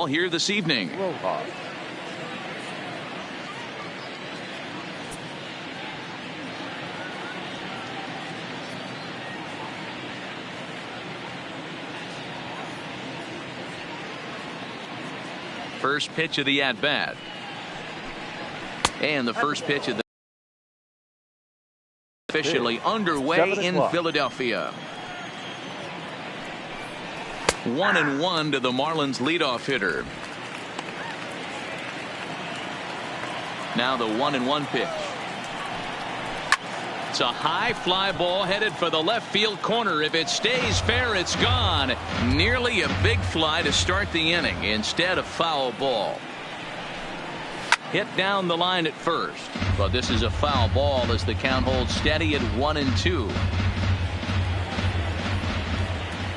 ball here this evening. Rojas. First pitch of the at-bat. And the first pitch of the officially underway in Philadelphia. 1-1 to the Marlins leadoff hitter. Now the 1-1 pitch. It's a high fly ball headed for the left field corner. If it stays fair, it's gone. Nearly a big fly to start the inning. Instead, a foul ball. Hit down the line at first, but this is a foul ball as the count holds steady at 1-2.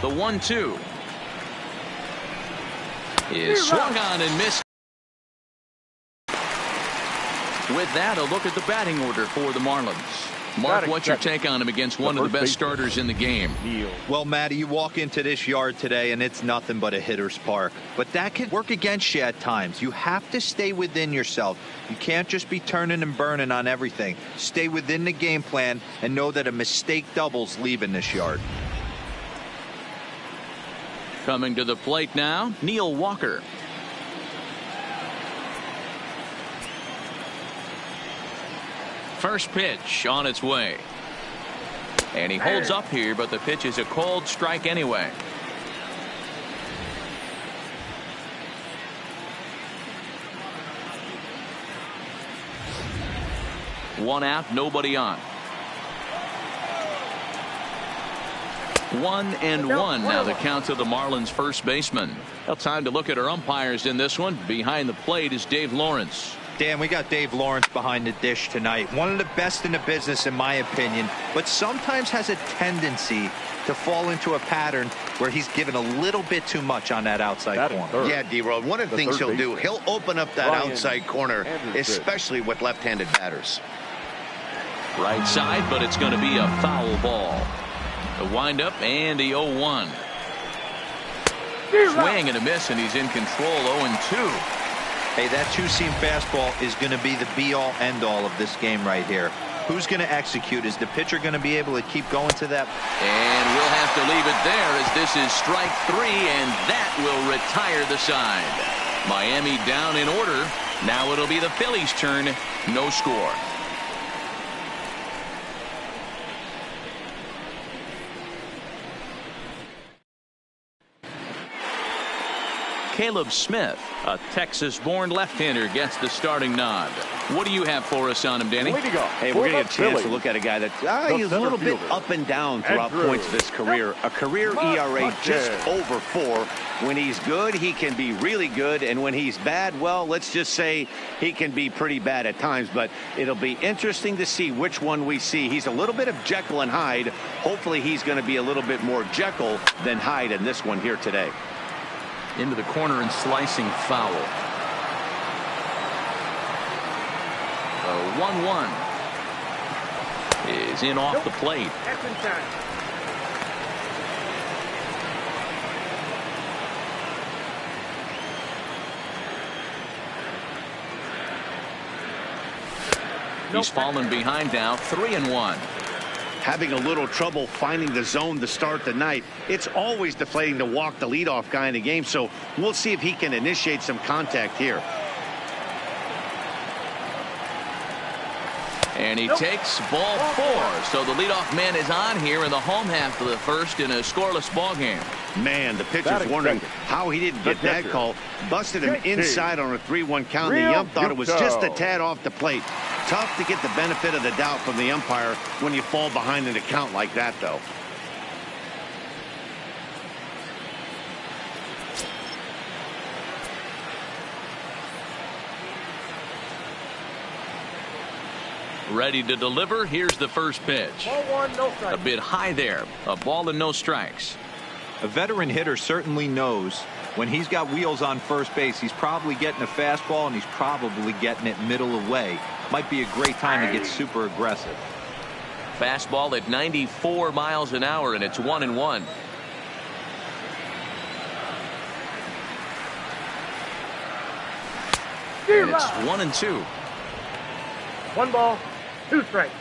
The 1-2 is swung on and missed. With that, a look at the batting order for the Marlins. Mark, what's your take on him against one of the best starters in the game? Well, Matty, you walk into this yard today and it's nothing but a hitter's park. But that can work against you at times. You have to stay within yourself. You can't just be turning and burning on everything. Stay within the game plan and know that a mistake doubles leaving this yard. Coming to the plate now, Neil Walker. First pitch on its way. And he holds up here, but the pitch is a cold strike anyway. One out, nobody on. 1-1 now the count to the Marlins first baseman. Well, time to look at our umpires in this one. Behind the plate is Dave Lawrence. Dan, we got Dave Lawrence behind the dish tonight. One of the best in the business, in my opinion, but sometimes has a tendency to fall into a pattern where he's given a little bit too much on that outside corner. Yeah, D-Road, one of the things he'll do, he'll open up that outside corner, especially with left-handed batters. Right side, but it's going to be a foul ball. The windup and the 0-1. Swing and a miss, and he's in control. 0-2. Hey, that two-seam fastball is going to be the be-all, end-all of this game right here. Who's going to execute? Is the pitcher going to be able to keep going to that? And we'll have to leave it there as this is strike 3, and that will retire the side. Miami down in order. Now it'll be the Phillies' turn. No score. Caleb Smith, a Texas-born left-hander, gets the starting nod. What do you have for us on him, Danny? Hey, we're going to get a chance to look at a guy that he's a little bit up and down throughout points of his career. A career ERA just over 4. When he's good, he can be really good, and when he's bad, well, let's just say he can be pretty bad at times. But it'll be interesting to see which one we see. He's a little bit of Jekyll and Hyde. Hopefully he's going to be a little bit more Jekyll than Hyde in this one here today. Into the corner and slicing foul. 1-1 is in off the plate. He's fallen behind now. 3-1. Having a little trouble finding the zone to start the night. It's always deflating to walk the leadoff guy in the game, so we'll see if he can initiate some contact here. And he takes ball 4. So the leadoff man is on here in the home half of the first in a scoreless ball game. Man, the pitcher's wondering how he didn't get that call. Busted him inside on a 3-1 count. The ump thought it was just a tad off the plate. Tough to get the benefit of the doubt from the umpire when you fall behind in a count like that, though. Ready to deliver. Here's the first pitch. A bit high there. A ball and no strikes. A veteran hitter certainly knows when he's got wheels on first base, he's probably getting a fastball and he's probably getting it middle away. Might be a great time to get super aggressive. Fastball at 94 miles an hour, and it's 1-1. And it's 1-2. 1 ball, 2 strikes.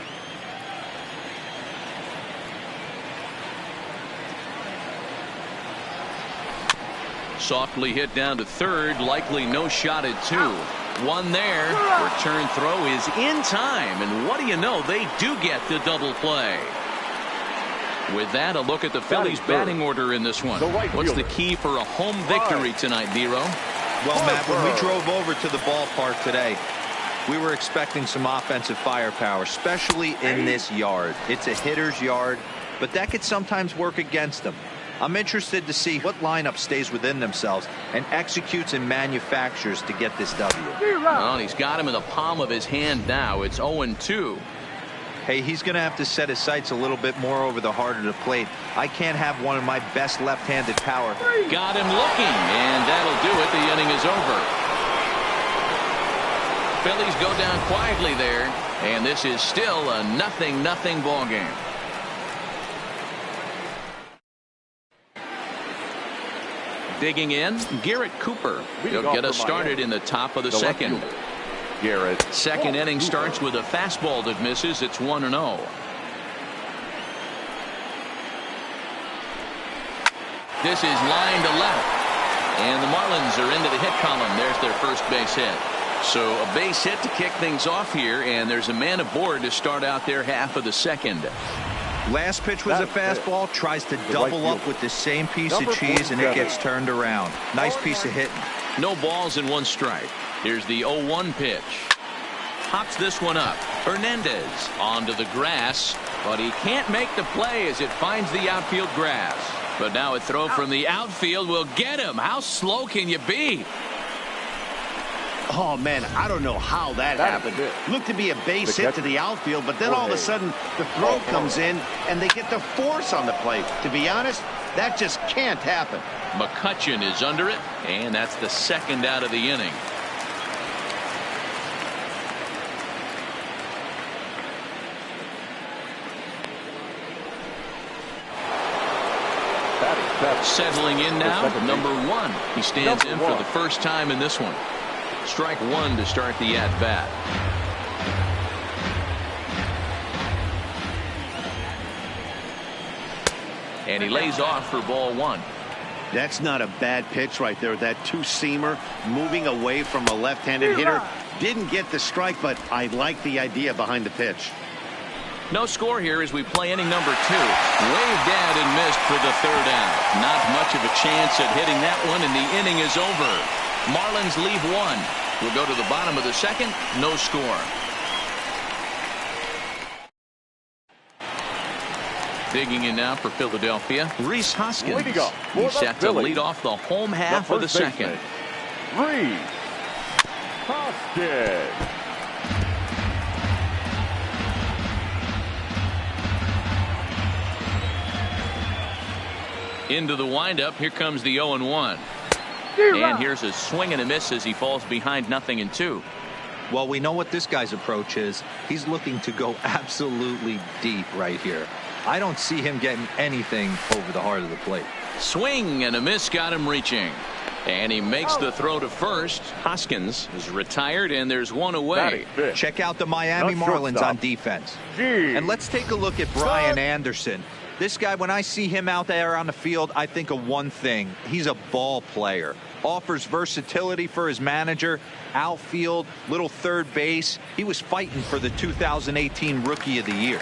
Softly hit down to third, likely no shot at 2. 1 there. Return throw is in time, and what do you know, they do get the double play. With that, a look at the Phillies batting order in this one. What's the key for a home victory tonight, Dero? Well, Matt, when we drove over to the ballpark today, we were expecting some offensive firepower, especially in this yard. It's a hitter's yard, but that could sometimes work against them. I'm interested to see what lineup stays within themselves and executes and manufactures to get this W. Well, he's got him in the palm of his hand now. It's 0-2. Hey, he's going to have to set his sights a little bit more over the heart of the plate. I can't have one of my best left-handed power. Got him looking, and that'll do it. The inning is over. Phillies go down quietly there, and this is still a 0-0 ball game. Digging in, Garrett Cooper. He'll get us started in the top of the second. Garrett. Second inning starts with a fastball that misses. It's 1-0. This is line to left, and the Marlins are into the hit column. There's their first base hit. So a base hit to kick things off here, and there's a man aboard to start out their half of the second. Last pitch was a fastball, tries to double up with the same piece of cheese, and it gets turned around. Nice piece of hitting. No balls and 1 strike. Here's the 0-1 pitch. Pops this one up. Hernandez onto the grass, but he can't make the play as it finds the outfield grass. But now a throw from the outfield will get him. How slow can you be? Oh, man, I don't know how that happened. Looked to be a base hit to the outfield, but then all of a sudden the throw comes in and they get the force on the plate. To be honest, that just can't happen. McCutchen is under it, and that's the second out of the inning. Settling in now, number 1. He stands in for the first time in this one. Strike 1 to start the at-bat. And he lays off for ball 1. That's not a bad pitch right there. That 2-seamer moving away from a left-handed hitter. Didn't get the strike, but I like the idea behind the pitch. No score here as we play inning number 2. Waved at and missed for the third out. Not much of a chance at hitting that one, and the inning is over. Marlins leave 1. We'll go to the bottom of the second. No score. Digging in now for Philadelphia, Rhys Hoskins. He's set to lead off the home half of the second. Rhys Hoskins. Into the windup. Here comes the 0-1. And here's a swing and a miss as he falls behind 0-2. Well, we know what this guy's approach is. He's looking to go absolutely deep right here. I don't see him getting anything over the heart of the plate. Swing and a miss got him reaching. And he makes the throw to first. Hoskins is retired, and there's 1 away. Check out the Miami Marlins on defense. And let's take a look at Brian Anderson. This guy, when I see him out there on the field, I think of one thing. He's a ball player. Offers versatility for his manager. Outfield, little third base. He was fighting for the 2018 Rookie of the Year.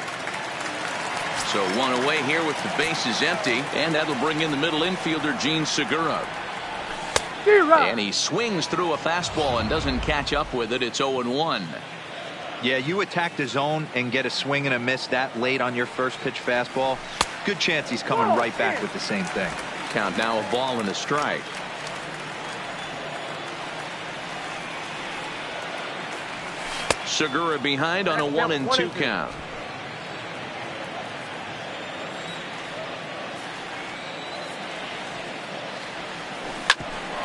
So 1 away here with the bases empty, and that'll bring in the middle infielder, Gene Segura. And he swings through a fastball and doesn't catch up with it. It's 0-1. Yeah, you attack the zone and get a swing and a miss that late on your first pitch fastball. Good chance he's coming right back with the same thing. Count now a ball and a strike. Segura behind on a 1-2 count.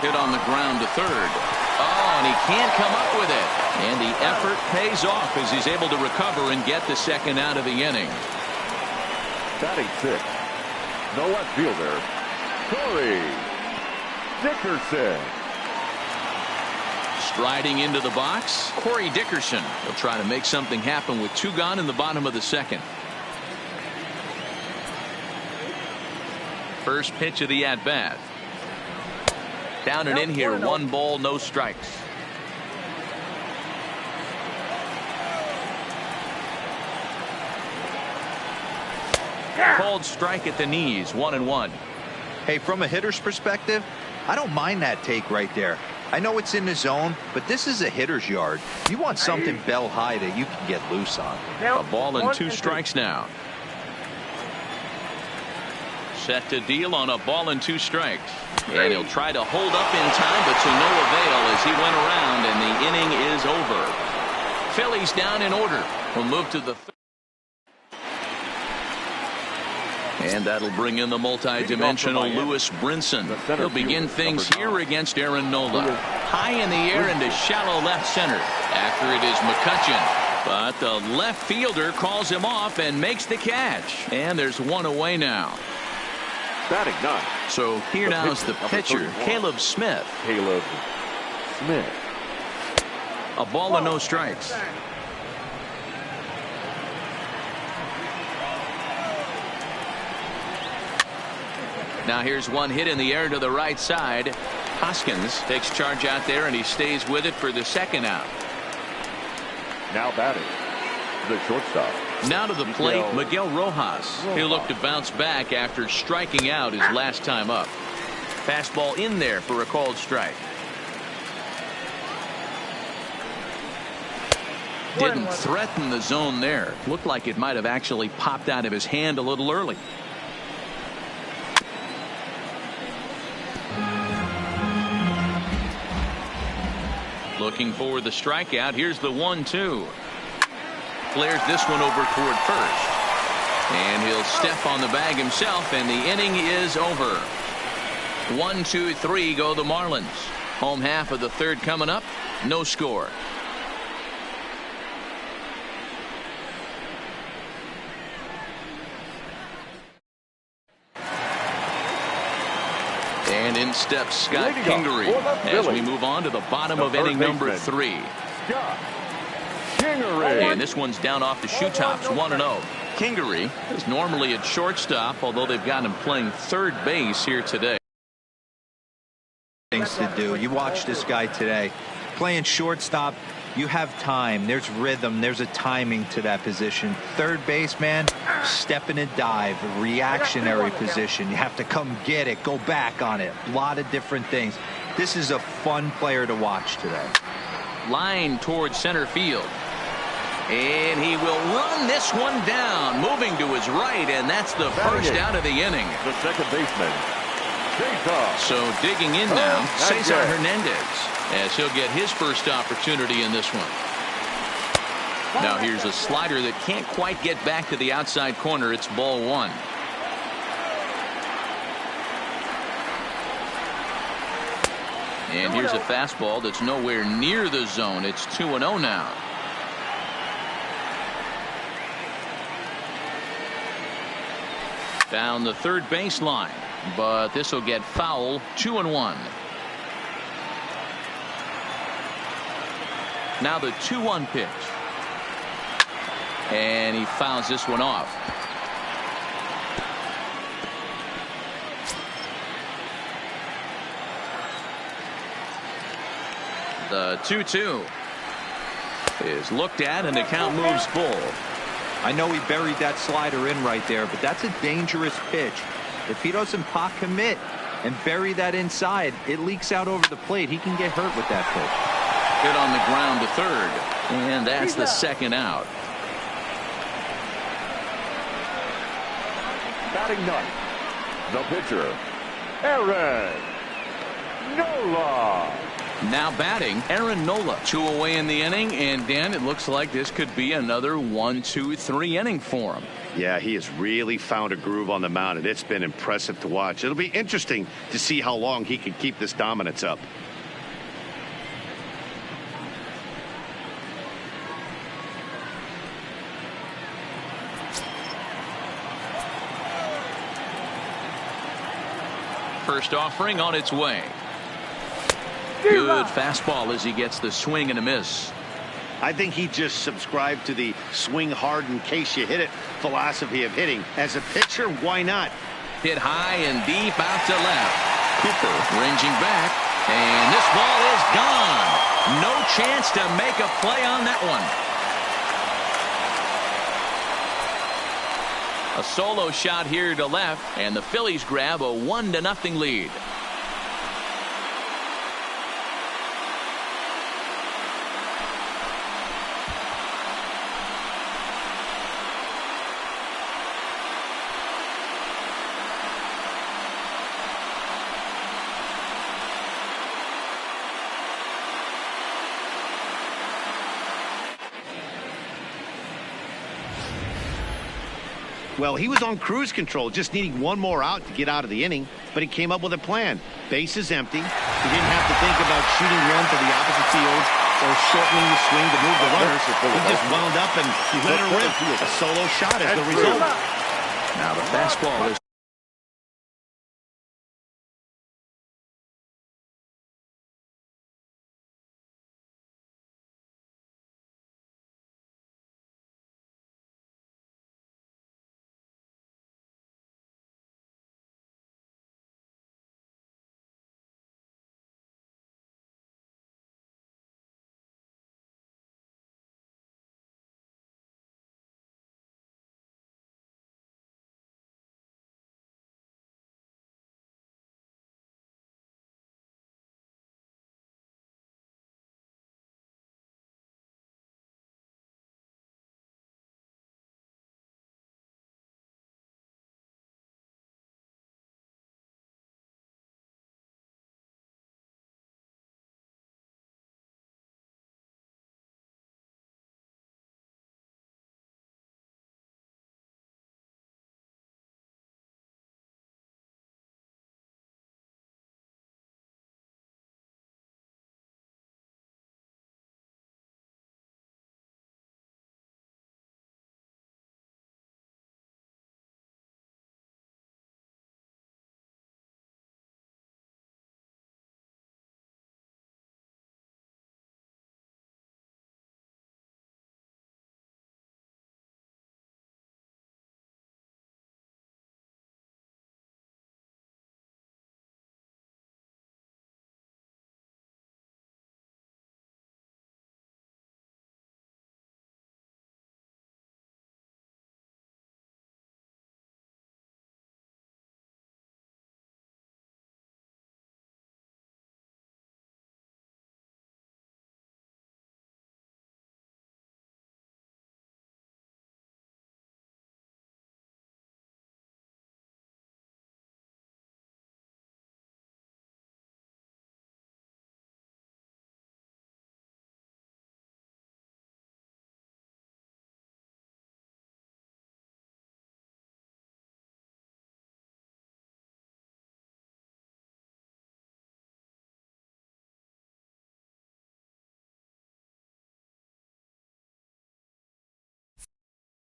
Hit on the ground to third. Oh, and he can't come up with it. And the effort pays off as he's able to recover and get the second out of the inning. Batting 6. The left fielder, Corey Dickerson. Riding into the box, Corey Dickerson. He'll try to make something happen with 2 gone in the bottom of the 2nd. First pitch of the at-bat. Down and in here, 1 ball, no strikes. Called strike at the knees, 1-1. Hey, from a hitter's perspective, I don't mind that take right there. I know it's in the zone, but this is a hitter's yard. You want something bell high that you can get loose on. A ball and 2 strikes now. Set to deal on a ball and 2 strikes. And he'll try to hold up in time, but to no avail as he went around, and the inning is over. Phillies down in order. We'll move to the and that'll bring in the multi-dimensional Lewis Brinson. He'll begin things here against Aaron Nola. High in the air into shallow left center. After it is McCutcheon. But the left fielder calls him off and makes the catch. And there's 1 away now. Batting 9. So here now is the pitcher, Caleb Smith. Caleb Smith. A ball and no strikes. Now here's 1 hit in the air to the right side. Hoskins takes charge out there, and he stays with it for the 2nd out. Now batting, the shortstop. Now to the plate, Miguel Rojas. He'll look to bounce back after striking out his last time up. Fastball in there for a called strike. Didn't threaten the zone there. Looked like it might have actually popped out of his hand a little early. Looking for the strikeout. Here's the 1-2. Flares this one over toward first. And he'll step on the bag himself, and the inning is over. 1, 2, 3 go the Marlins. Home half of the 3rd coming up. No score. And in steps Scott Kingery as we move on to the bottom of inning number 3. And this one's down off the shoe tops, 1-0. Kingery is normally at shortstop, although they've got him playing 3rd base here today. Things to do. You watch this guy today playing shortstop. You have time. There's rhythm. There's a timing to that position. 3rd baseman, step in and dive, reactionary position. You have to come get it, go back on it. A lot of different things. This is a fun player to watch today. Line towards center field. And he will run this one down, moving to his right, and that's the first out of the inning. The 2nd baseman. So digging in now, Cesar Hernandez, as he'll get his first opportunity in this one. Now here's a slider that can't quite get back to the outside corner. It's ball 1. And here's a fastball that's nowhere near the zone. It's 2-0 now. Down the 3rd baseline, but this will get foul. 2-1. Now the 2-1 pitch. And he fouls this one off. The 2-2 is looked at, and the count moves full. I know he buried that slider in right there, but that's a dangerous pitch. If he doesn't pot commit and bury that inside, it leaks out over the plate. He can get hurt with that pitch. Hit on the ground to 3rd, and that's the 2nd out. Batting 9th, the pitcher, Aaron Nola. Now batting, Aaron Nola. 2 away in the inning, and Dan, it looks like this could be another 1, 2, 3 inning for him. Yeah, he has really found a groove on the mound, and it's been impressive to watch. It'll be interesting to see how long he can keep this dominance up. First offering on its way. Good fastball as he gets the swing and a miss. I think he just subscribed to the swing hard in case you hit it philosophy of hitting. As a pitcher, why not? Hit high and deep out to left. Cooper ranging back, and this ball is gone. No chance to make a play on that one. A solo shot here to left, and the Phillies grab a 1-0 lead. Well, he was on cruise control, just needing one more out to get out of the inning, but he came up with a plan. Base is empty. He didn't have to think about shooting one to the opposite field or shortening the swing to move the runners. He just wound up and let her rip. A solo shot as the result. Now the fastball is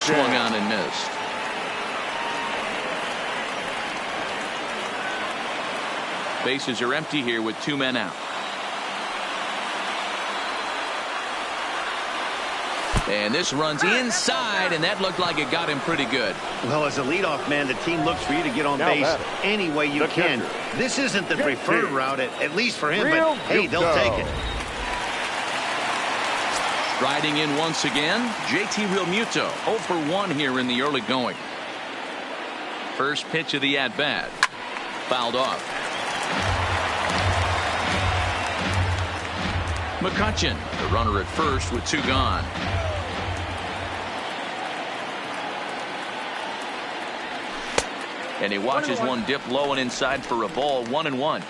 swung on and missed. Bases are empty here with 2 men out. And this runs inside, and that looked like it got him pretty good. Well, as a leadoff man, the team looks for you to get on base any way you can. This isn't the preferred route, at least for him, but hey, they'll take it. Riding in once again, JT Realmuto, 0 for 1 here in the early going. First pitch of the at-bat. Fouled off. McCutchen, the runner at first with 2 gone. And he watches one dip low and inside for a ball. 1-1.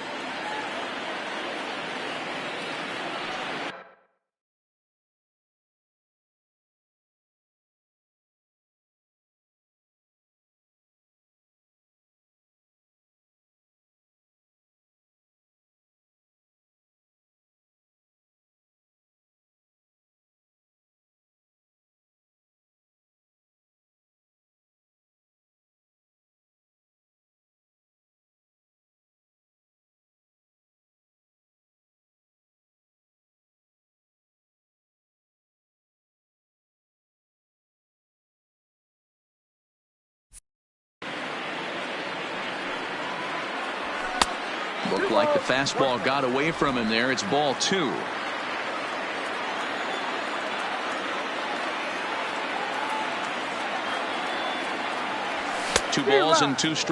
Looked like the fastball got away from him there. It's ball 2. Two balls and 2 strikes.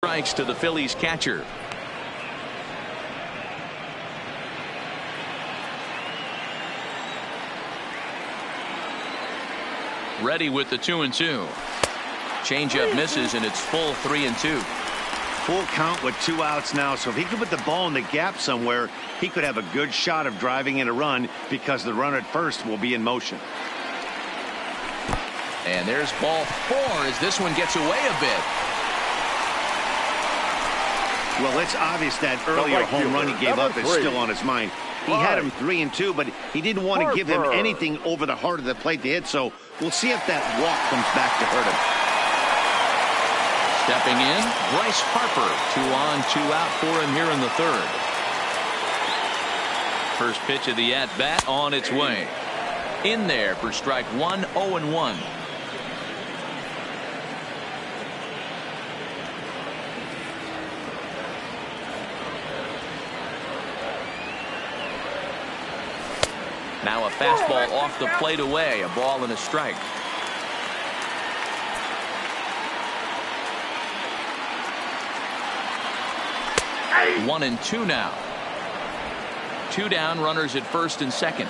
Strikes to the Phillies catcher. Ready with the 2-2. Changeup misses, and it's full 3-2. Full count with 2 outs now, so if he could put the ball in the gap somewhere, he could have a good shot of driving in a run because the runner at first will be in motion. And there's ball 4 as this one gets away a bit. Well, it's obvious that earlier home run he gave up is still on his mind. He had him 3-2, but he didn't want to give him anything over the heart of the plate to hit, so we'll see if that walk comes back to hurt him. Stepping in, Bryce Harper. 2 on, 2 out for him here in the 3rd. First pitch of the at-bat on its way. In there for strike 1, 0-1. Now a fastball off the plate away. A ball and a strike. Hey. 1-2 now. 2 down, runners at first and second.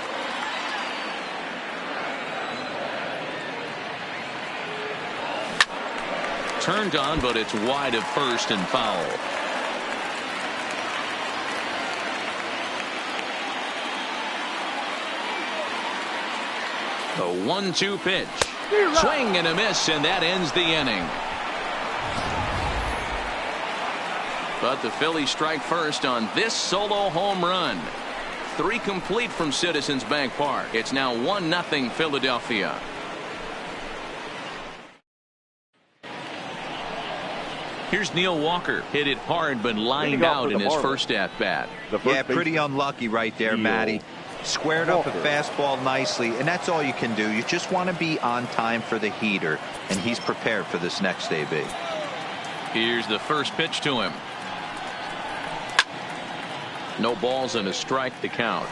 Turned on, but it's wide of first and foul. The 1-2 pitch. Swing and a miss, and that ends the inning. But the Phillies strike first on this solo home run. 3 complete from Citizens Bank Park. It's now 1-0 Philadelphia. Here's Neil Walker. Hit it hard, but lined out in his first at-bat. Yeah, pretty unlucky right there, Matty. Squared up a fastball nicely, and that's all you can do. You just want to be on time for the heater, and he's prepared for this next AB. Here's the first pitch to him. No balls and a strike to count.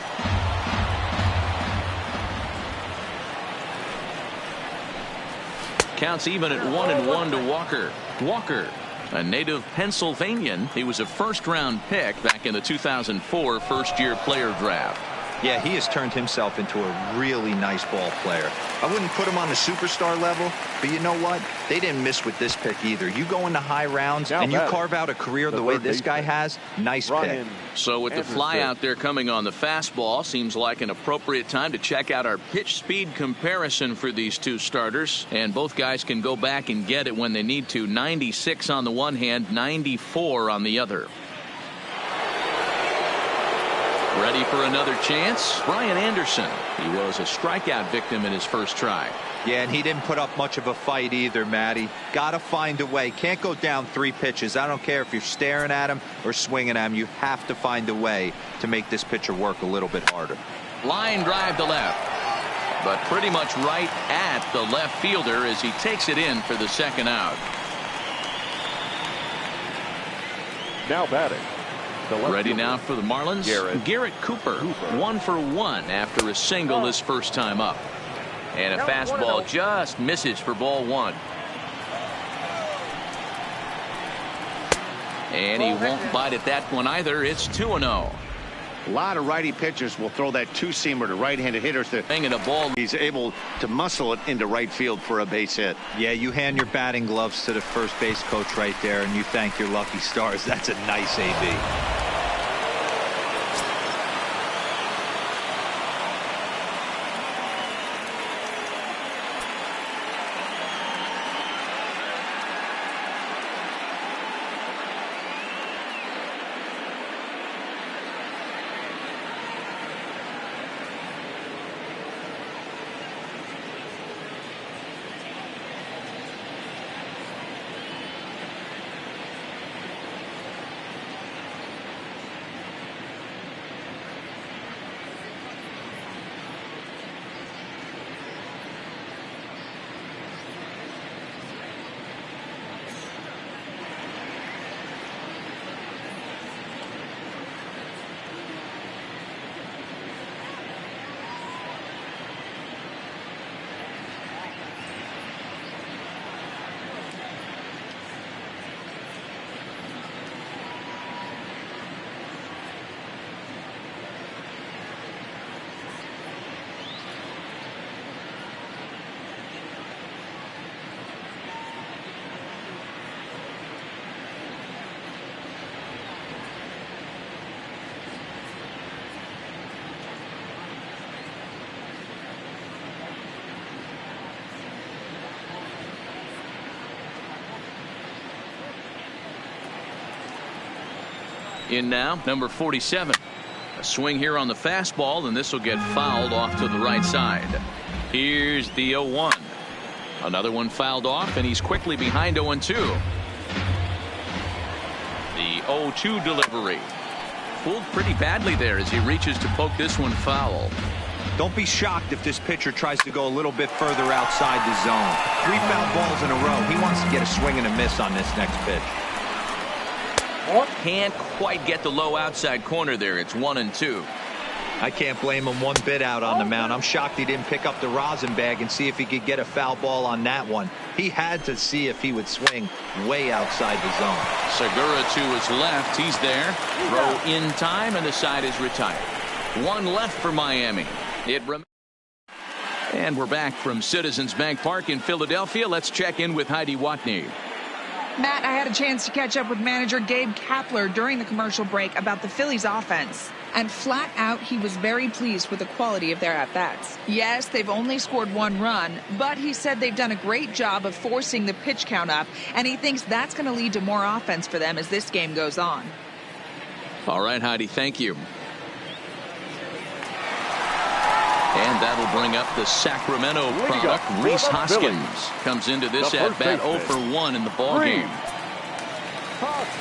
Counts even at 1-1 to Walker. Walker, a native Pennsylvanian. He was a first-round pick back in the 2004 first-year player draft. Yeah, he has turned himself into a really nice ball player. I wouldn't put him on the superstar level, but you know what? They didn't miss with this pick either. You go into high rounds and you carve out a career the way this guy has, nice pick. So with the fly out there coming on the fastball, seems like an appropriate time to check out our pitch speed comparison for these two starters. And both guys can go back and get it when they need to. 96 on the one hand, 94 on the other. Ready for another chance. Brian Anderson. He was a strikeout victim in his first try. Yeah, and he didn't put up much of a fight either, Matty. Got to find a way. Can't go down 3 pitches. I don't care if you're staring at him or swinging at him. You have to find a way to make this pitcher work a little bit harder. Line drive to left, but pretty much right at the left fielder as he takes it in for the second out. Now batting. Ready now for the Marlins. Garrett Cooper. 1 for 1 after a single his first time up. And a fastball just misses for ball 1. And he won't bite at that one either. It's 2-0. A lot of righty pitchers will throw that two-seamer to right-handed hitters. Hanging a ball. He's able to muscle it into right field for a base hit. Yeah, you hand your batting gloves to the first base coach right there, and you thank your lucky stars. That's a nice AB. In now, number 47. A swing here on the fastball, and this will get fouled off to the right side. Here's the 0-1. Another one fouled off, and he's quickly behind 0-2. The 0-2 delivery. Fooled pretty badly there as he reaches to poke this one foul. Don't be shocked if this pitcher tries to go a little bit further outside the zone. 3 foul balls in a row. He wants to get a swing and a miss on this next pitch. Can't quite get the low outside corner there. It's 1-2. I can't blame him one bit out on the mound. I'm shocked he didn't pick up the rosin bag and see if he could get a foul ball on that one. He had to see if he would swing way outside the zone. Segura to his left. He's there. Throw in time, and the side is retired. 1 left for Miami. And we're back from Citizens Bank Park in Philadelphia. Let's check in with Heidi Watney. Matt, I had a chance to catch up with manager Gabe Kapler during the commercial break about the Phillies offense. And flat out, he was very pleased with the quality of their at-bats. Yes, they've only scored 1 run, but he said they've done a great job of forcing the pitch count up, and he thinks that's going to lead to more offense for them as this game goes on. All right, Heidi, thank you. And that'll bring up the Sacramento product. Rhys Hoskins comes into this at-bat 0 for 1 in the ballgame.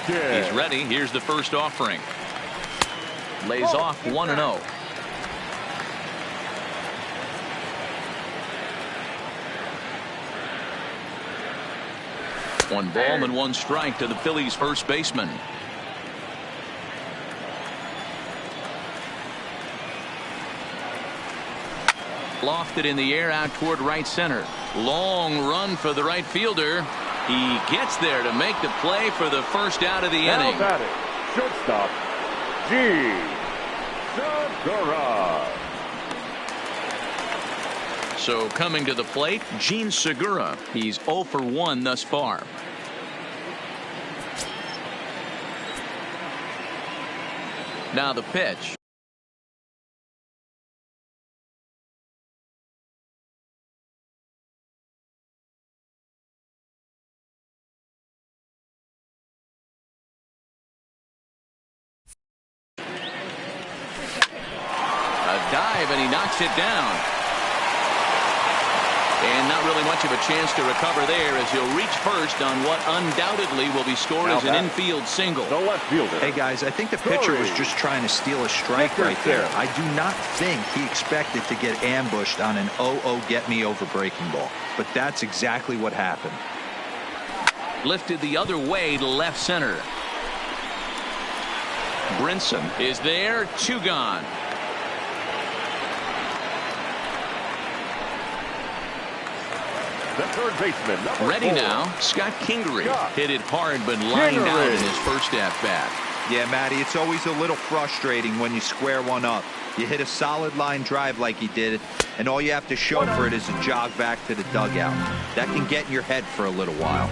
He's ready. Here's the first offering. Lays off 1-0. One ball and 1 strike to the Phillies first baseman. Lofted in the air out toward right center. Long run for the right fielder. He gets there to make the play for the first out of the inning. Shortstop, Gene Segura. So coming to the plate, Gene Segura. He's 0 for 1 thus far. Now the pitch. dive, and he knocks it down. And not really much of a chance to recover there as he'll reach first on what undoubtedly will be scored as an infield single. The left fielder. Hey, guys, I think the pitcher was just trying to steal a strike right there. I do not think he expected to get ambushed on an 0-0 get-me-over breaking ball. But that's exactly what happened. Lifted the other way to left center. Brinson is there, 2 gone. The third baseman, number Ready 4. now, Scott Kingery. Hit it hard but lined out in his first at-bat. Yeah, Matty, it's always a little frustrating when you square one up. You hit a solid line drive like he did, and all you have to show for it is a jog back to the dugout. That can get in your head for a little while.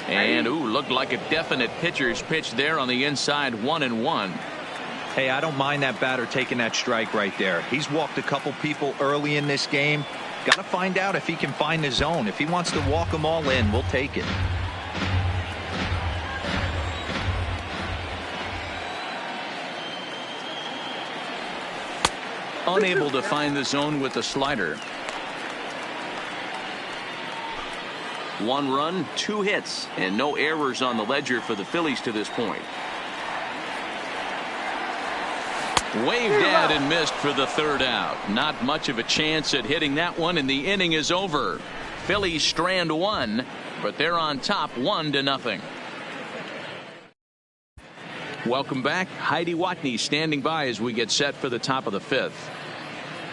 And, looked like a definite pitcher's pitch there on the inside, 1-1. Hey, I don't mind that batter taking that strike right there. He's walked a couple people early in this game. Got to find out if he can find the zone. If he wants to walk them all in, we'll take it. Unable to find the zone with the slider. 1 run, 2 hits, and no errors on the ledger for the Phillies to this point. Waved at and missed for the 3rd out. Not much of a chance at hitting that one, and the inning is over. Phillies strand 1, but they're on top 1-0. Welcome back. Heidi Watney standing by as we get set for the top of the 5th.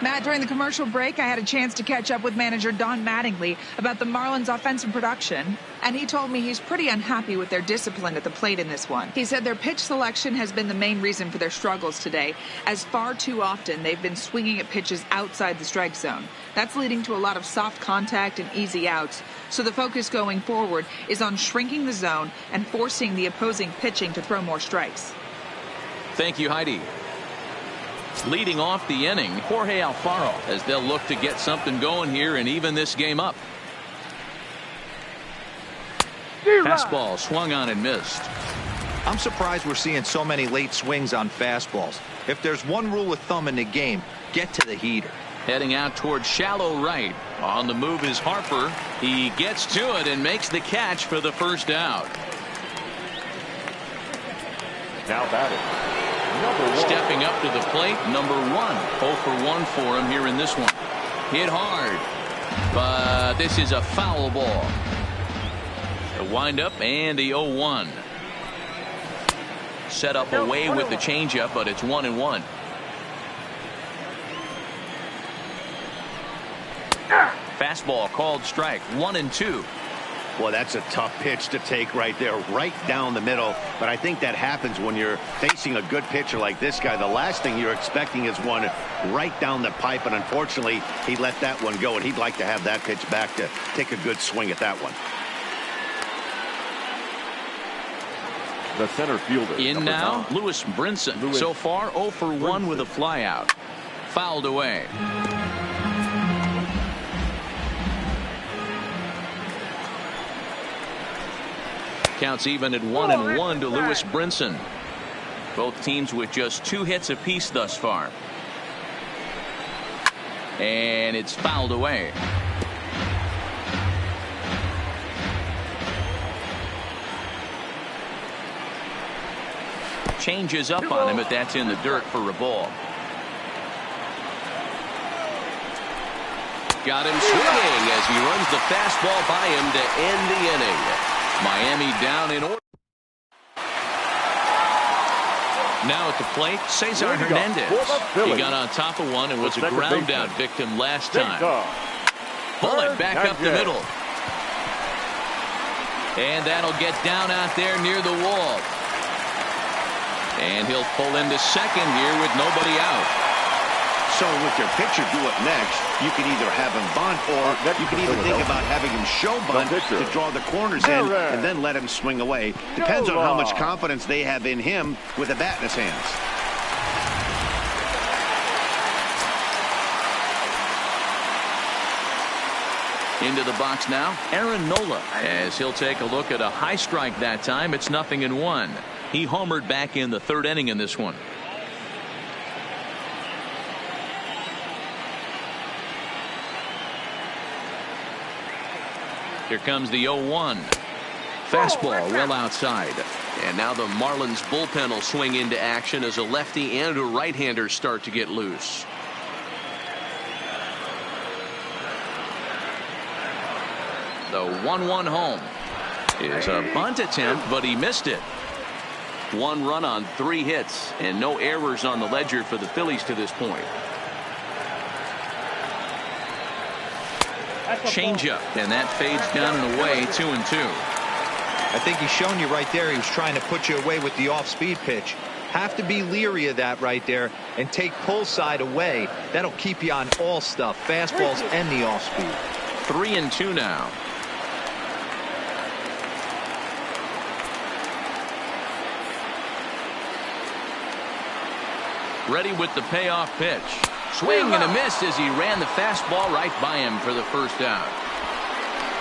Matt, during the commercial break, I had a chance to catch up with manager Don Mattingly about the Marlins' offensive production, and he told me he's pretty unhappy with their discipline at the plate in this one. He said their pitch selection has been the main reason for their struggles today, as far too often they've been swinging at pitches outside the strike zone. That's leading to a lot of soft contact and easy outs, so the focus going forward is on shrinking the zone and forcing the opposing pitching to throw more strikes. Thank you, Heidi. Leading off the inning, Jorge Alfaro, as they'll look to get something going here and even this game up. Fastball swung on and missed. I'm surprised we're seeing so many late swings on fastballs. If there's one rule of thumb in the game, get to the heater. Heading out towards shallow right. On the move is Harper. He gets to it and makes the catch for the 1st out. Now batting. Number 1. Stepping up to the plate, number 1. 0 for 1 for him here in this one. Hit hard, but this is a foul ball. The windup and the 0-1. Set up away with the changeup, but it's 1-1. Fastball called strike. 1-2. Well, that's a tough pitch to take right there, right down the middle. But I think that happens when you're facing a good pitcher like this guy. The last thing you're expecting is one right down the pipe, and unfortunately, he let that one go, and he'd like to have that pitch back to take a good swing at that one. The center fielder. In now, Lewis Brinson. So far, 0 for 1 with a flyout. Fouled away. Counts even at 1-1 to Lewis Brinson. Both teams with just 2 hits apiece thus far. And it's fouled away. Changes up on him, but that's in the dirt for a ball. Got him swinging as he runs the fastball by him to end the inning. Miami down in order. Now at the plate, Cesar Hernandez. He got on top of one and was a ground out victim last time. Bullet back up the middle. And that'll get down out there near the wall. And he'll pull into second here with nobody out. So with your pitcher do it next, you can either have him bunt, or you can even think about having him show bunt to draw the corners in and then let him swing away. Depends on how much confidence they have in him with a bat in his hands. Into the box now, Aaron Nola, as he'll take a look at a high strike that time. It's 0-1. He homered back in the third inning in this one. Here comes the 0-1. Fastball well outside. And now the Marlins bullpen will swing into action as a lefty and a right-hander start to get loose. The 1-1 home is a bunt attempt, but he missed it. 1 run on 3 hits and no errors on the ledger for the Phillies to this point. Changeup, and that fades down and away. 2-2. I think he's shown you right there. He was trying to put you away with the off-speed pitch. Have to be leery of that right there and take pull side away. That'll keep you on all stuff, fastballs and the off-speed. 3-2 now. Ready with the payoff pitch. Swing and a miss as he ran the fastball right by him for the first out.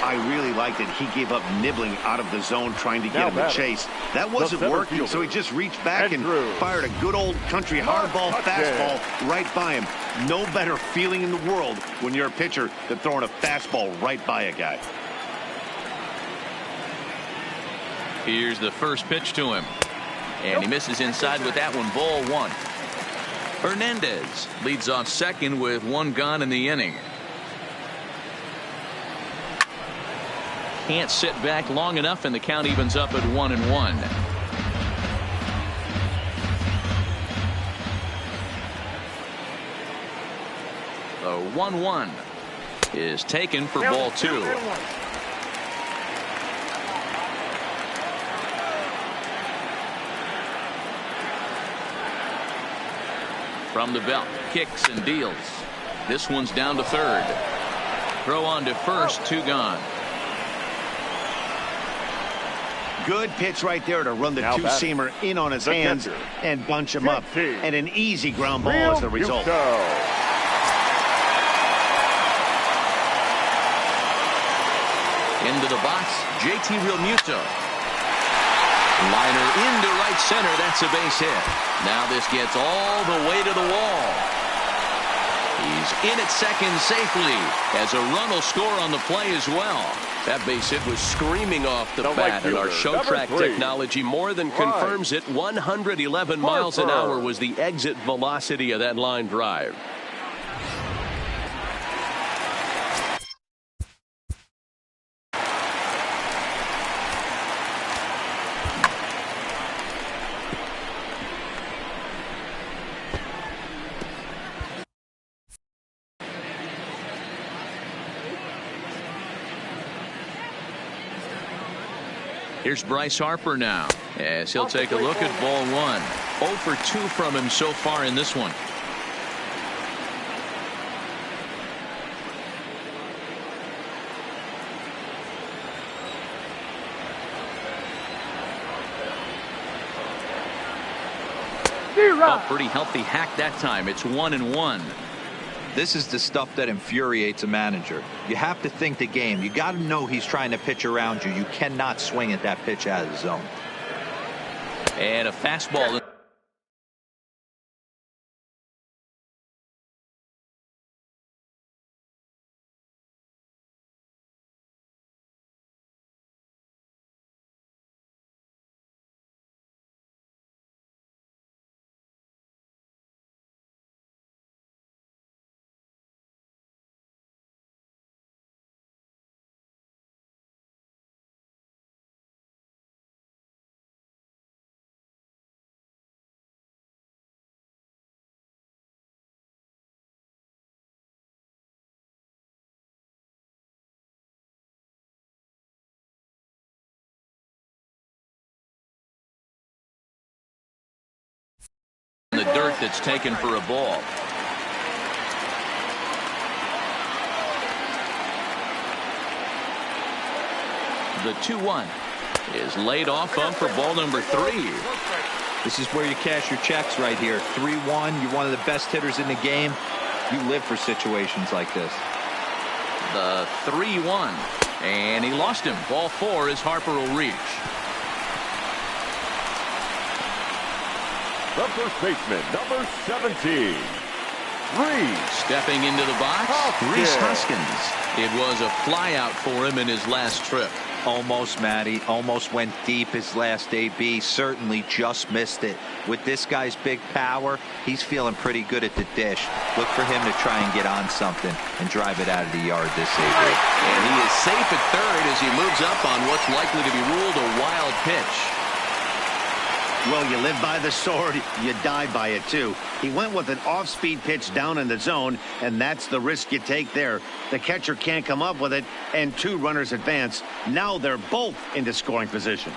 I really liked that he gave up nibbling out of the zone trying to get him a chase. That wasn't working, so he just reached back and fired a good old country hardball fastball right by him. No better feeling in the world when you're a pitcher than throwing a fastball right by a guy. Here's the first pitch to him. And he misses inside with that one. Ball 1. Hernandez leads off second with 1 gone in the inning. Can't sit back long enough, and the count evens up at 1-1. The 1-1 is taken for ball 2. From the belt, kicks and deals. This one's down to third. Throw on to first, 2 gone. Good pitch right there to run the two-seamer in on his hands and bunch him up. And an easy ground ball as the result. Into the box, JT Realmuto. Liner into right center. That's a base hit. Now this gets all the way to the wall. He's in at second safely as a run will score on the play as well. That base hit was screaming off the bat, and our show track technology more than confirms it. 111 miles an hour was the exit velocity of that line drive. Here's Bryce Harper now as he'll take a look at ball 1. 0 for 2 from him so far in this one. A pretty healthy hack that time. It's 1-1. This is the stuff that infuriates a manager. You have to think the game. You got to know he's trying to pitch around you. You cannot swing at that pitch out of the zone. And a fastball. The dirt that's taken for a ball. The 2-1 is laid off of for ball number 3. This is where you cash your checks right here. 3-1. You're one of the best hitters in the game. You live for situations like this. The 3-1. And he lost him. Ball 4 as Harper will reach. The first baseman, number 17. Stepping into the box, Rhys Hoskins. It was a flyout for him in his last trip. Almost, Matty. Almost went deep his last AB. Certainly just missed it. With this guy's big power, he's feeling pretty good at the dish. Look for him to try and get on something and drive it out of the yard this AB. And he is safe at third as he moves up on what's likely to be ruled a wild pitch. Well, you live by the sword, you die by it too. He went with an off-speed pitch down in the zone, and that's the risk you take there. The catcher can't come up with it, and 2 runners advance. Now they're both into scoring position.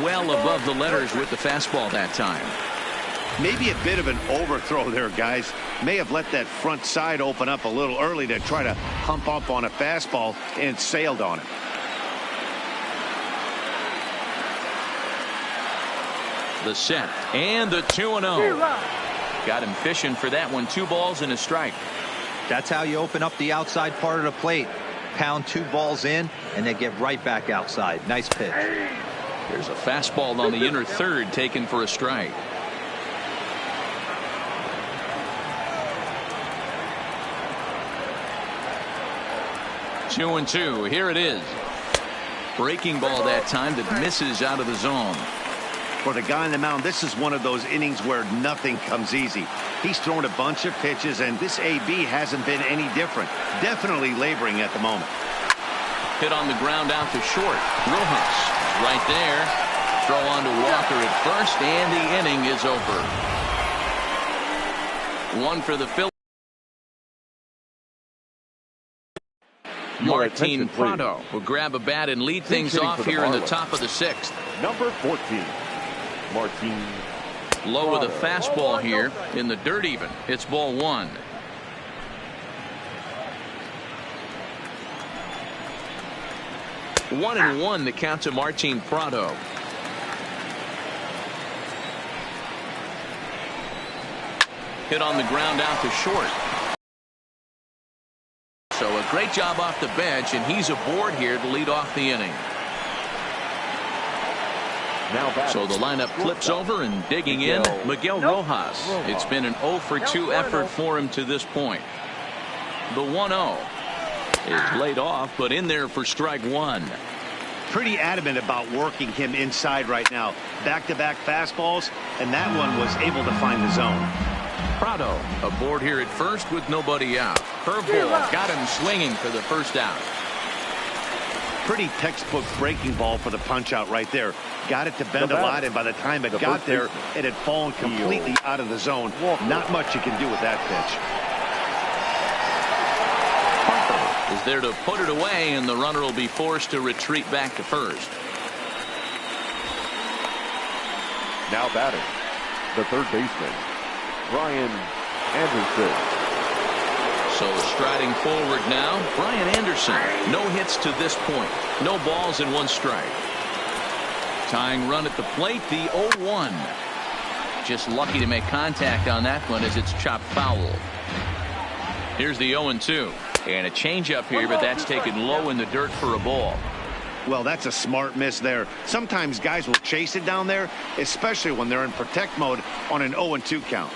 Well above the letters with the fastball that time. Maybe a bit of an overthrow there, guys. May have let that front side open up a little early to try to hump up on a fastball, and it sailed on him. The set and the 2-0. Got him fishing for that one. 2 balls and a strike. That's how you open up the outside part of the plate. Pound 2 balls in and then get right back outside. Nice pitch. There's a fastball on the inner third taken for a strike. 2-2. Here it is. Breaking ball that time that misses out of the zone. For the guy on the mound, this is one of those innings where nothing comes easy. He's thrown a bunch of pitches, and this AB hasn't been any different. Definitely laboring at the moment. Hit on the ground out to short. Rojas right there. Throw on to Walker at first, and the inning is over. 1 for the Phillies. Martin Prado will grab a bat and lead things off here in the top of the 6th. Number 14, Martin. Low with a fastball here in the dirt even. It's ball 1. One and 1 the count to Martin Prado. Hit on the ground out to short. So a great job off the bench, and he's aboard here to lead off the inning. So the lineup flips over, and digging in, Miguel Rojas. It's been an 0 for 2 effort for him to this point. The 1-0 is laid off, but in there for strike 1. Pretty adamant about working him inside right now. Back-to-back fastballs, and that one was able to find the zone. Prado aboard here at first with nobody out. Curveball got him swinging for the first out. Pretty textbook breaking ball for the punch out right there. Got it to bend a lot, and by the time it got there, it had fallen completely out of the zone. Not much you can do with that pitch. Harper is there to put it away, and the runner will be forced to retreat back to first. Now batting, the third baseman, Brian Anderson. So striding forward now, Brian Anderson. No hits to this point. No balls and 1 strike. Tying run at the plate, the 0-1. Just lucky to make contact on that one as it's chopped foul. Here's the 0-2. And a changeup here, but that's taken low in the dirt for a ball. Well, that's a smart miss there. Sometimes guys will chase it down there, especially when they're in protect mode on an 0-2 count.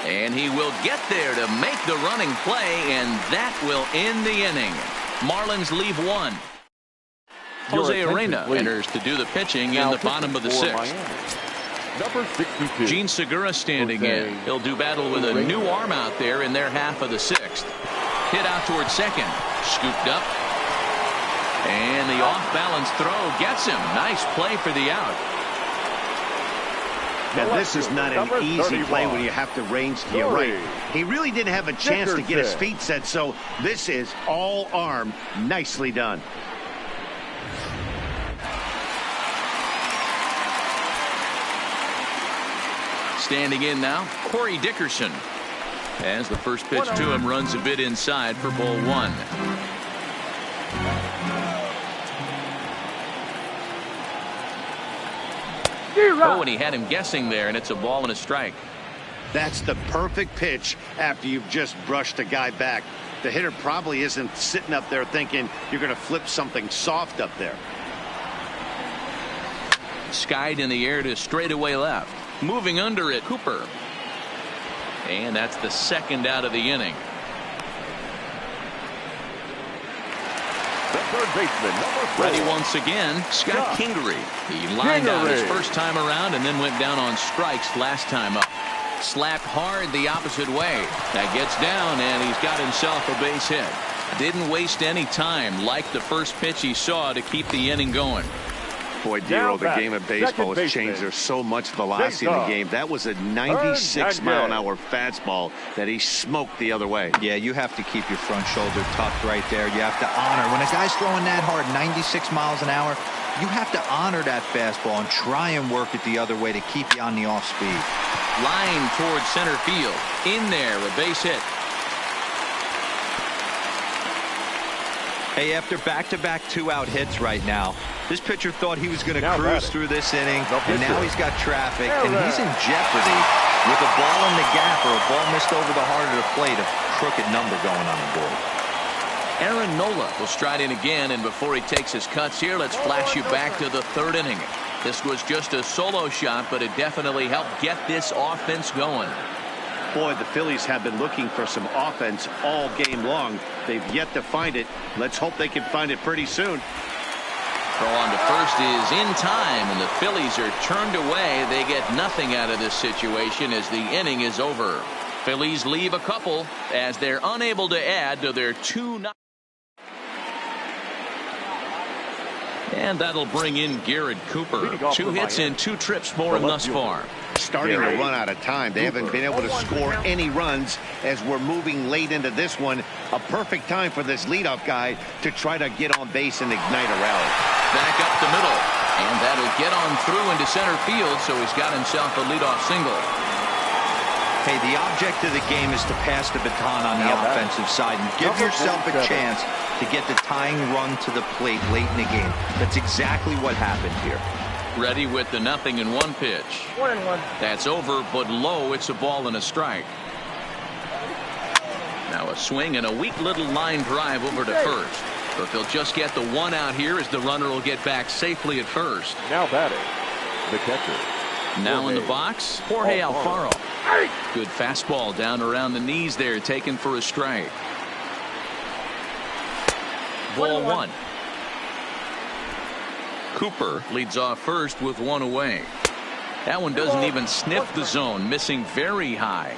And he will get there to make the running play, and that will end the inning. Marlins leave 1. Jose Arena enters to do the pitching in the bottom of the 6th. Number 62. Gene Segura standing in. He'll do battle with a new arm out there in their half of the 6th. Hit out towards second. Scooped up. And the off-balance throw gets him. Nice play for the out. Now, this is not an easy play when you have to range to your right. He really didn't have a chance to get his feet set, so this is all arm. Nicely done. Standing in now, Corey Dickerson. As the first pitch to him runs a bit inside for ball 1. Oh, and he had him guessing there, and it's a ball and a strike. That's the perfect pitch after you've just brushed a guy back. The hitter probably isn't sitting up there thinking you're going to flip something soft up there. Skied in the air to straightaway left. Moving under it, Cooper. And that's the second out of the inning. The third baseman, number 4. Ready once again, Scott Kingery. He lined out his first time around and then went down on strikes last time up. Slapped hard the opposite way. That gets down, and he's got himself a base hit. Didn't waste any time, like the first pitch he saw, to keep the inning going. Boy, Dero, the game of baseball has changed. There's so much velocity in the game. That was a 96-mile-an-hour fastball that he smoked the other way. Yeah, you have to keep your front shoulder tucked right there. You have to honor. When a guy's throwing that hard, 96 miles an hour, you have to honor that fastball and try and work it the other way to keep you on the off speed. Line towards center field. In there, a base hit. Hey, after back-to-back 2-out hits right now, this pitcher thought he was going to cruise through this inning, and now he's got traffic, and he's in jeopardy with a ball in the gap or a ball missed over the heart of the plate, a crooked number going on the board. Aaron Nola will stride in again, and before he takes his cuts here, let's flash you back to the third inning. This was just a solo shot, but it definitely helped get this offense going. Boy, the Phillies have been looking for some offense all game long. They've yet to find it. Let's hope they can find it pretty soon. Throw on to first is in time, and the Phillies are turned away. They get nothing out of this situation as the inning is over. Phillies leave a couple as they're unable to add to their 2-0. And that'll bring in Garrett Cooper. 2 hits in 2 trips for him thus far. Starting to run out of time. They haven't been able to score any runs as we're moving late into this one. A perfect time for this leadoff guy to try to get on base and ignite a rally. Back up the middle. And that'll get on through into center field, so he's got himself a leadoff single. Hey, the object of the game is to pass the baton on the offensive side and give yourself a chance to get the tying run to the plate late in the game. That's exactly what happened here. Ready with the 0-1 pitch. 1-1. That's over, but low. It's a ball and a strike. Now a swing and a weak little line drive over to first. But they'll just get the 1 out here as the runner will get back safely at first. Now batting, the catcher. Now in the box, Jorge Alfaro. Good fastball down around the knees there, taken for a strike. Ball 1. Cooper leads off first with 1 away. That one doesn't even sniff the zone, missing very high.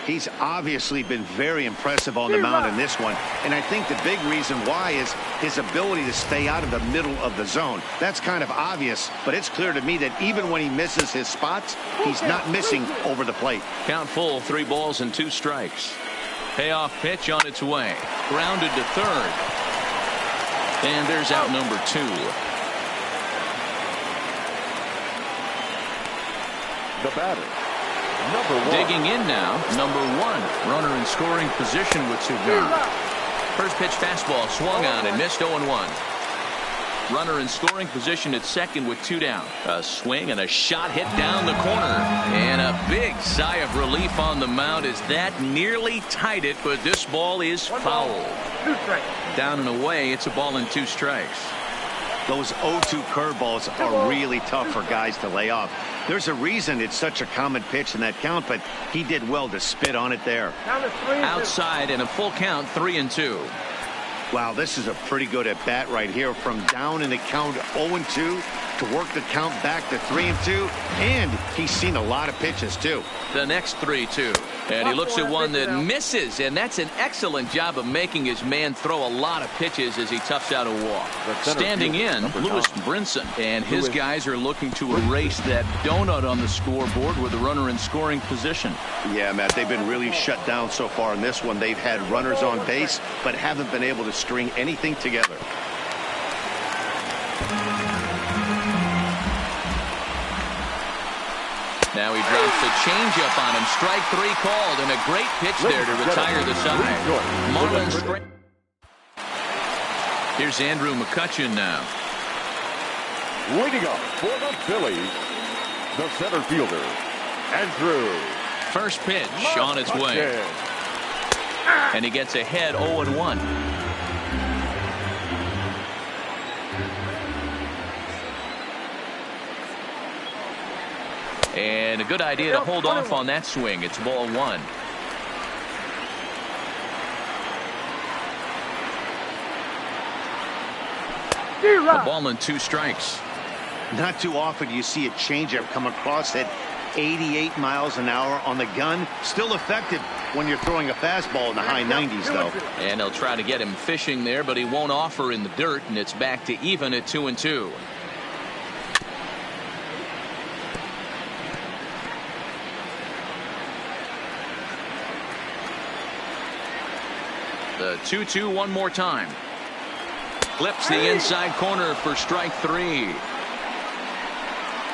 He's obviously been very impressive on the mound in this one, and I think the big reason why is his ability to stay out of the middle of the zone. That's kind of obvious, but it's clear to me that even when he misses his spots, he's not missing over the plate. Count full, 3 balls and 2 strikes. Payoff pitch on its way. Grounded to third. And there's out number 2. The batter, number 1. Digging in now, number 1. Runner in scoring position with 2 gone. First pitch fastball swung on and missed 0-1. Runner in scoring position at second with 2 down. A swing and a shot hit down the corner. And a big sigh of relief on the mound as that nearly tied it, but this ball is fouled. 2 strikes. Down and away, it's a ball and 2 strikes. Those 0-2 curveballs are really tough for guys to lay off. There's a reason it's such a common pitch in that count, but he did well to spit on it there. Outside and a full count, 3-2. Wow, this is a pretty good at bat right here. From down in the count 0-2 to work the count back to 3-2, and he's seen a lot of pitches too. The next 3-2, and he looks at one that misses, and that's an excellent job of making his man throw a lot of pitches as he toughs out a walk. Standing in, Lewis Brinson, and his guys are looking to erase that donut on the scoreboard with a runner in scoring position. Yeah, Matt, they've been really shut down so far in this one. They've had runners on base, but haven't been able to string anything together. Now he drops the changeup on him. Strike 3 called, and a great pitch there to retire the side. Marlins. Here's Andrew McCutchen now. Leading up for the Phillies, the center fielder, Andrew. First pitch on its way. And he gets ahead 0-1. And a good idea to hold off on that swing. It's ball one. A ball and 2 strikes. Not too often you see a changeup come across at 88 miles an hour on the gun. Still effective when you're throwing a fastball in the high 90s, though. And they'll try to get him fishing there, but he won't offer in the dirt, and it's back to even at 2-2. The 2-2 one more time. Clips the inside corner for strike 3.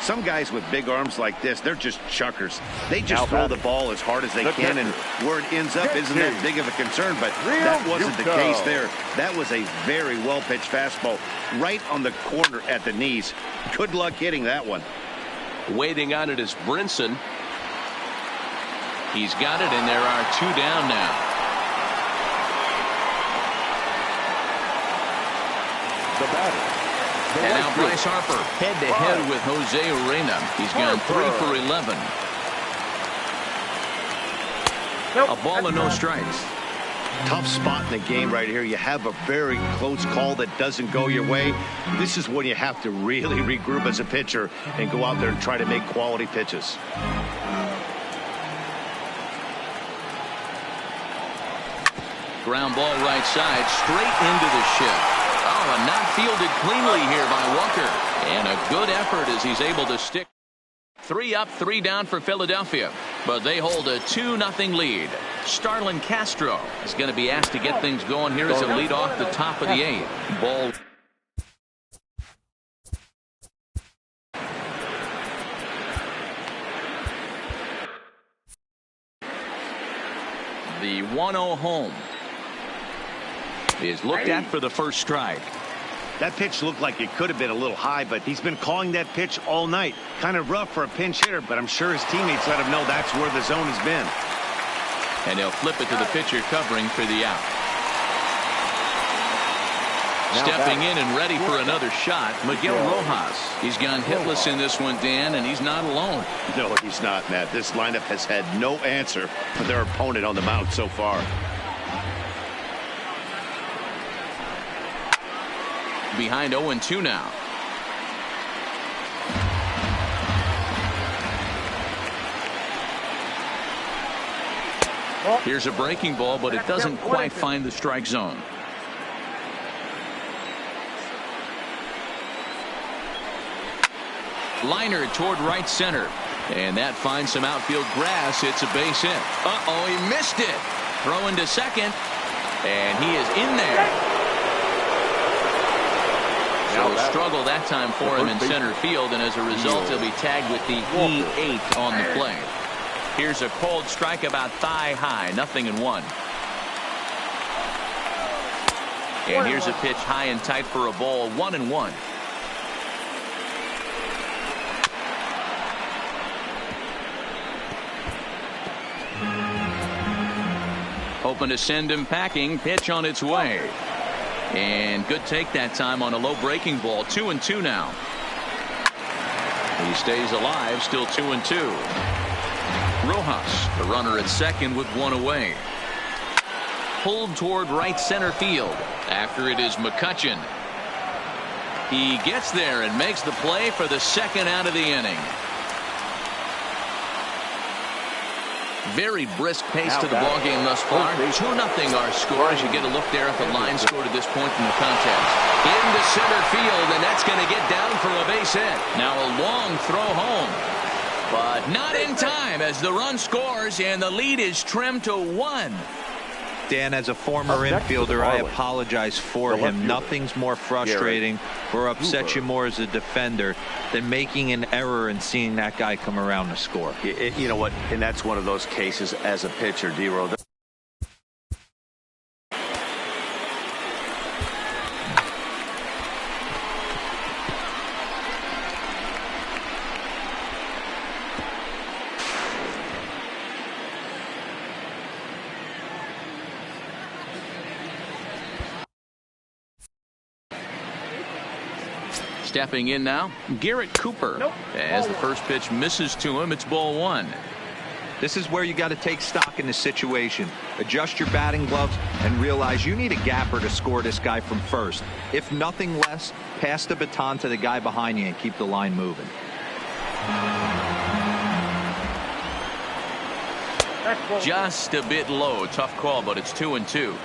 Some guys with big arms like this, they're just chuckers. They just throw the ball as hard as they can, and where it ends up isn't that big of a concern, but that wasn't the case there. That was a very well-pitched fastball right on the corner at the knees. Good luck hitting that one. Waiting on it is Brinson. He's got it, and there are 2 down now. The batter. And now Bryce Harper head-to-head with Jose Urena. He's gone 3 for 11. A ball and no strikes. Tough spot in the game right here. You have a very close call that doesn't go your way. This is when you have to really regroup as a pitcher and go out there and try to make quality pitches. Ground ball right side, straight into the shift. Oh, and not fielded cleanly here by Walker. And a good effort as he's able to stick. 3 up, 3 down for Philadelphia. But they hold a 2-0 lead. Starlin Castro is going to be asked to get things going here as a lead off the top of the 8th. Ball. The 1-0 home is looked at for the first strike. That pitch looked like it could have been a little high, but he's been calling that pitch all night. Kind of rough for a pinch hitter, but I'm sure his teammates let him know that's where the zone has been. And he'll flip it to the pitcher covering for the out. Stepping in and ready for another shot, Miguel Rojas. He's gone hitless in this one, Dan, and he's not alone. No, he's not, Matt. This lineup has had no answer for their opponent on the mound so far. Behind 0-2 now. Here's a breaking ball, but it doesn't quite find the strike zone. Liner toward right center. And that finds some outfield grass. It's a base hit. Uh-oh, he missed it. Throwing to second. And he is in there. So a struggle that time for him in center field, and as a result he'll be tagged with the E8 on the play. Here's a cold strike about thigh high, 0-1. And here's a pitch high and tight for a ball, 1-1. Hoping to send him packing. Pitch on its way. And good take that time on a low breaking ball. 2-2 now. He stays alive, still 2-2. Rojas, the runner at second with 1 away. Pulled toward right center field. After it is McCutchen. He gets there and makes the play for the second out of the inning. Very brisk pace to the ballgame thus far. 2-0 our score as you get a look there at the line score to this point in the contest. Into center field, and that's going to get down for a base hit. Now a long throw home, but not in time as the run scores and the lead is trimmed to 1. Dan, as a former infielder, I apologize for him. Nothing's more frustrating or upsets you more as a defender than making an error and seeing that guy come around to score. You know what? And that's one of those cases as a pitcher, D-Row. Stepping in now, Garrett Cooper. As the first pitch misses to him, it's ball one. This is where you got to take stock in the situation. Adjust your batting gloves and realize you need a gapper to score this guy from first. If nothing less, pass the baton to the guy behind you and keep the line moving. Just a bit low. Tough call, but it's 2-2.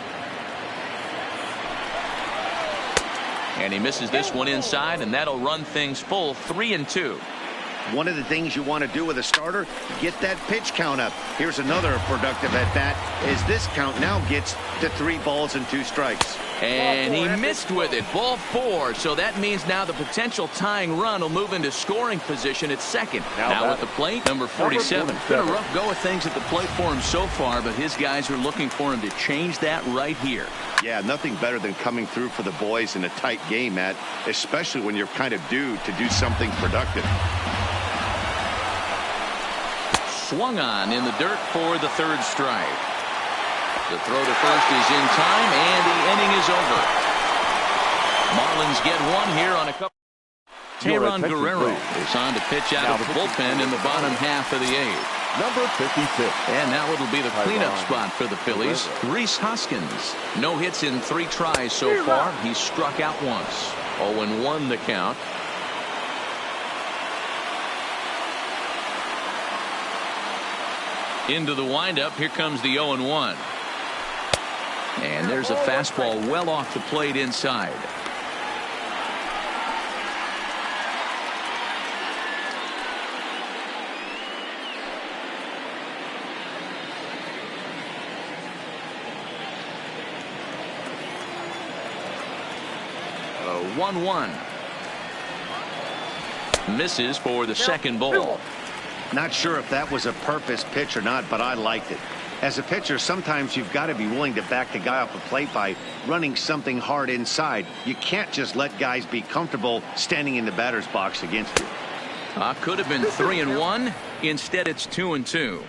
And he misses this one inside, and that'll run things full 3-2. One of the things you want to do with a starter, get that pitch count up. Here's another productive at bat as this count now gets to 3 balls and 2 strikes. And he missed with it. Ball 4. So that means now the potential tying run will move into scoring position at second. Now at the plate, number 47. Been a rough go of things at the plate for him so far, but his guys are looking for him to change that right here. Yeah, nothing better than coming through for the boys in a tight game, Matt, especially when you're kind of due to do something productive. Swung on in the dirt for the 3rd strike. The throw to first is in time, and the inning is over. Marlins get one here on a couple. Teheran Guerrero is on to pitch out of the bullpen in the bottom half of the 8th. Number 56. And now it'll be the cleanup spot for the Phillies. Rhys Hoskins. No hits in 3 tries so far. He's struck out once. 0-1 the count. Into the windup. Here comes the 0-1. And there's a fastball well off the plate inside. A 1-1. Misses for the second ball. Not sure if that was a purpose pitch or not, but I liked it. As a pitcher, sometimes you've got to be willing to back the guy off the plate by running something hard inside. You can't just let guys be comfortable standing in the batter's box against you. Could have been 3-1. Instead, it's 2-2.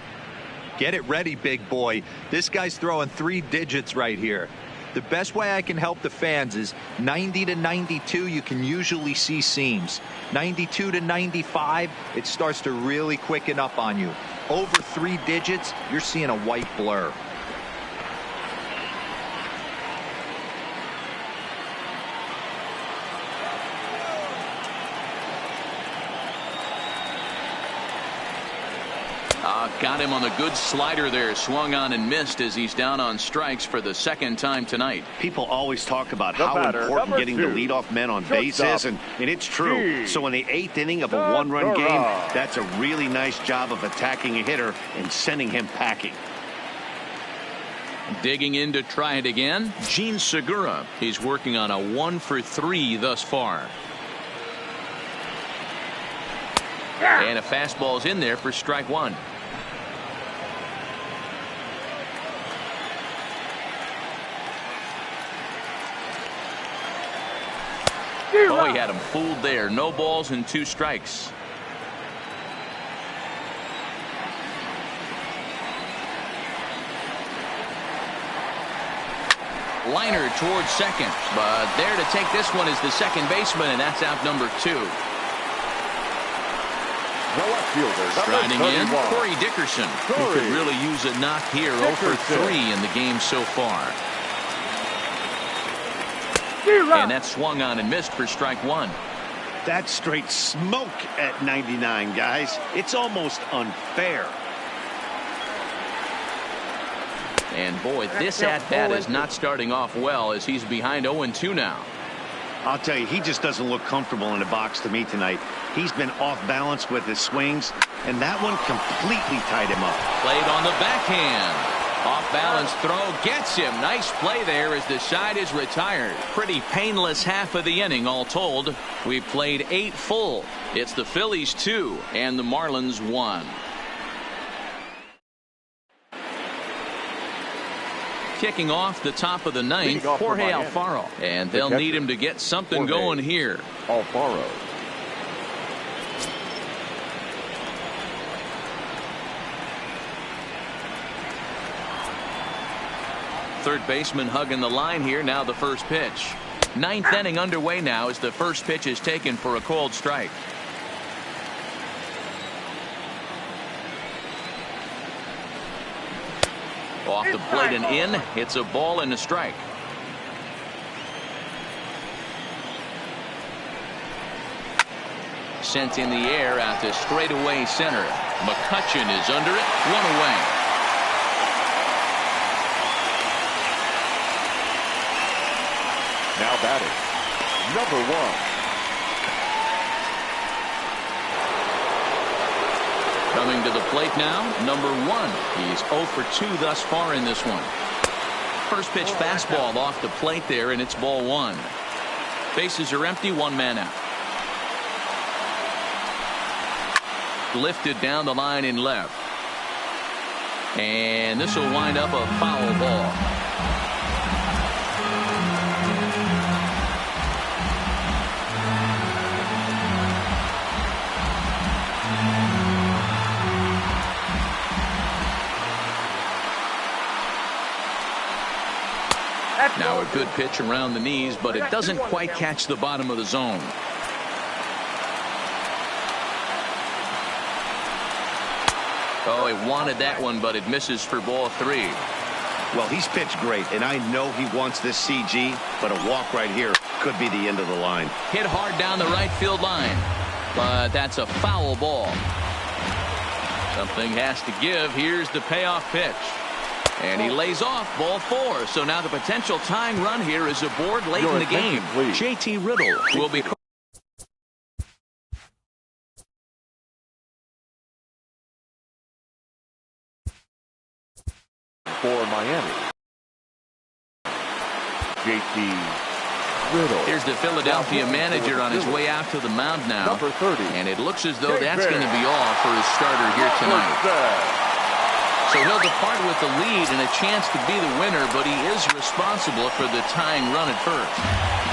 Get it ready, big boy. This guy's throwing 3 digits right here. The best way I can help the fans is 90 to 92. You can usually see seams. 92 to 95, it starts to really quicken up on you. Over 3 digits, you're seeing a white blur. Got him on the good slider there. Swung on and missed as he's down on strikes for the 2nd time tonight. People always talk about how important getting the leadoff men on base is, and it's true. So in the 8th inning of a 1-run game, that's a really nice job of attacking a hitter and sending him packing. Digging in to try it again, Gene Segura. He's working on a 1-for-3 thus far. And a fastball's in there for strike 1. Oh, he had him fooled there. No balls and 2 strikes. Liner towards second, but there to take this one is the second baseman, and that's out number 2. The left fielder, striding in, Corey Dickerson, who could really use a knock here. 0-for-3 in the game so far. And that swung on and missed for strike 1. That's straight smoke at 99, guys. It's almost unfair. And boy, this at-bat is not starting off well as he's behind 0-2 now. I'll tell you, he just doesn't look comfortable in the box to me tonight. He's been off balance with his swings, and that one completely tied him up. Played on the backhand. Off balance throw gets him. Nice play there as the side is retired. Pretty painless half of the inning all told. We've played 8 full. It's the Phillies 2 and the Marlins 1. Kicking off the top of the 9th, Jorge Alfaro. And they'll need him to get something going here. Alfaro. Third baseman hugging the line here. Now the first pitch. Ninth inning underway now as the first pitch is taken for a called strike. Off the plate and in. It's a ball and a strike. Sent in the air out to straightaway center. McCutchen is under it. One away. Now batting, number 1. Coming to the plate now, number 1. He's 0 for 2 thus far in this one. First pitch fastball off the plate there, and it's ball 1. Bases are empty, 1 man out. Lifted down the line in left. And this will wind up a foul ball. Now a good pitch around the knees, but it doesn't quite catch the bottom of the zone. Oh, he wanted that one, but it misses for ball 3. Well, he's pitched great, and I know he wants this CG, but a walk right here could be the end of the line. Hit hard down the right field line, but that's a foul ball. Something has to give. Here's the payoff pitch. And he lays off ball 4. So now the potential tying run here is aboard late in the game. JT Riddle will be. For Miami, JT Riddle. Here's the Philadelphia manager on his way out to the mound now. Number 30. And it looks as though that's going to be all for his starter here tonight. So he'll depart with the lead and a chance to be the winner, but he is responsible for the tying run at first.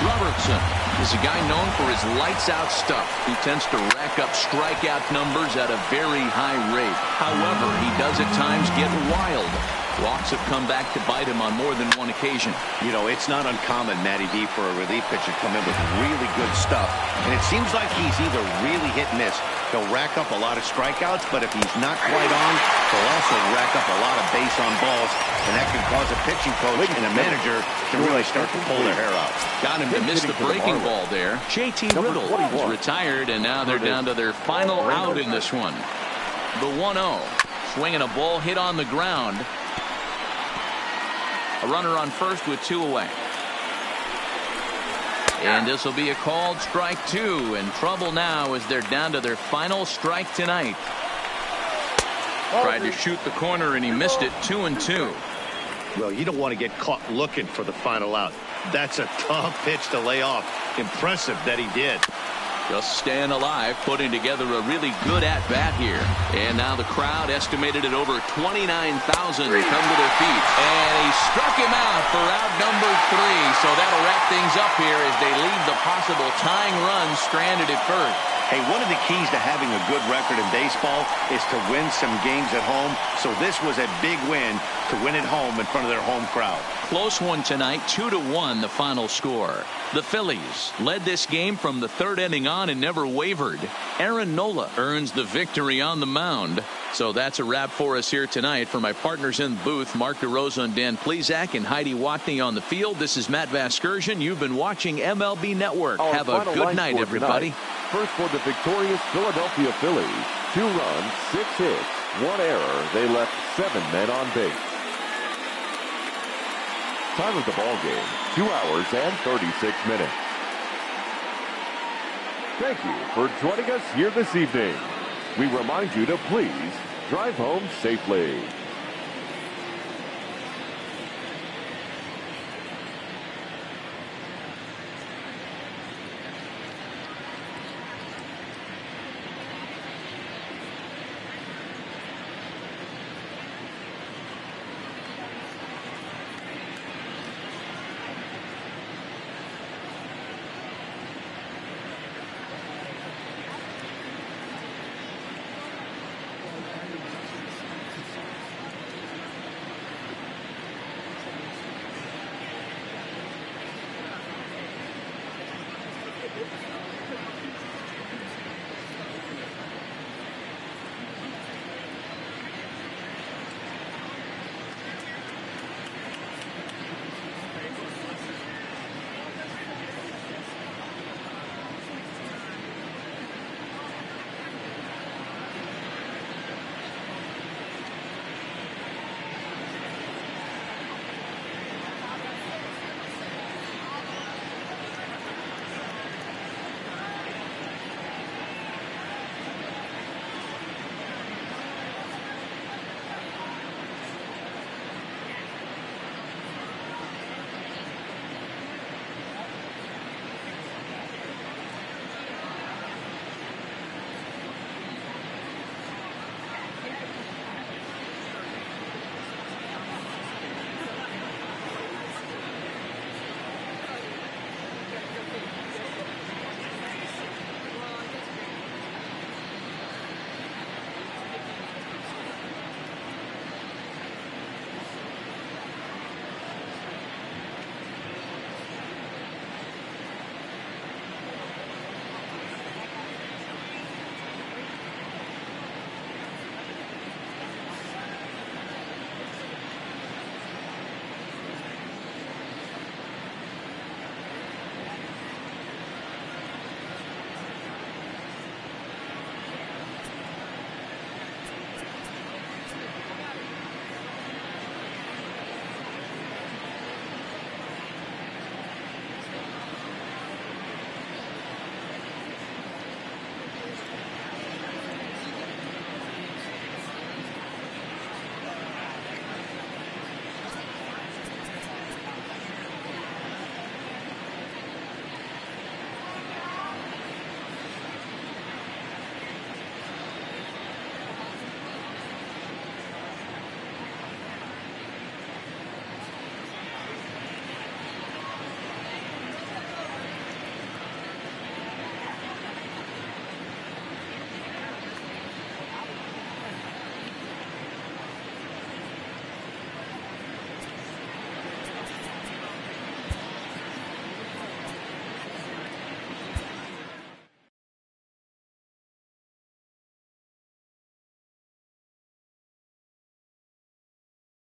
Robertson is a guy known for his lights-out stuff. He tends to rack up strikeout numbers at a very high rate. However, he does at times get wild. Walks have come back to bite him on more than one occasion. You know, it's not uncommon, Matty D, for a relief pitcher to come in with really good stuff. And it seems like he's either really hit and miss. He'll rack up a lot of strikeouts, but if he's not quite on, he'll also rack up a lot of base on balls. And that can cause a pitching coach and a manager to really start to pull their hair out. Got him to miss the breaking ball there. JT Riddle is retired, and now they're down to their final out in this one. The 1-0. Swinging a ball hit on the ground. A runner on first with 2 away. And this will be a called strike 2. In trouble now as they're down to their final strike tonight. Tried to shoot the corner and he missed it. 2-2. Well, you don't want to get caught looking for the final out. That's a tough pitch to lay off. Impressive that he did. Just staying alive, putting together a really good at-bat here. And now the crowd, estimated at over 29,000, come to their feet. And he struck him out for out number 3. So that'll wrap things up here as they leave the possible tying run stranded at first. Hey, one of the keys to having a good record in baseball is to win some games at home. So this was a big win to win at home in front of their home crowd. Close one tonight, 2-1 the final score. The Phillies led this game from the 3rd inning on and never wavered. Aaron Nola earns the victory on the mound. So that's a wrap for us here tonight. For my partners in the booth, Mark DeRosa and Dan Plesac and Heidi Watney on the field, this is Matt Vasgersian. You've been watching MLB Network. Have a good night, everybody. First for the victorious Philadelphia Phillies. 2 runs, 6 hits, 1 error. They left 7 men on base. Time of the ball game, 2 hours and 36 minutes. Thank you for joining us here this evening. We remind you to please drive home safely.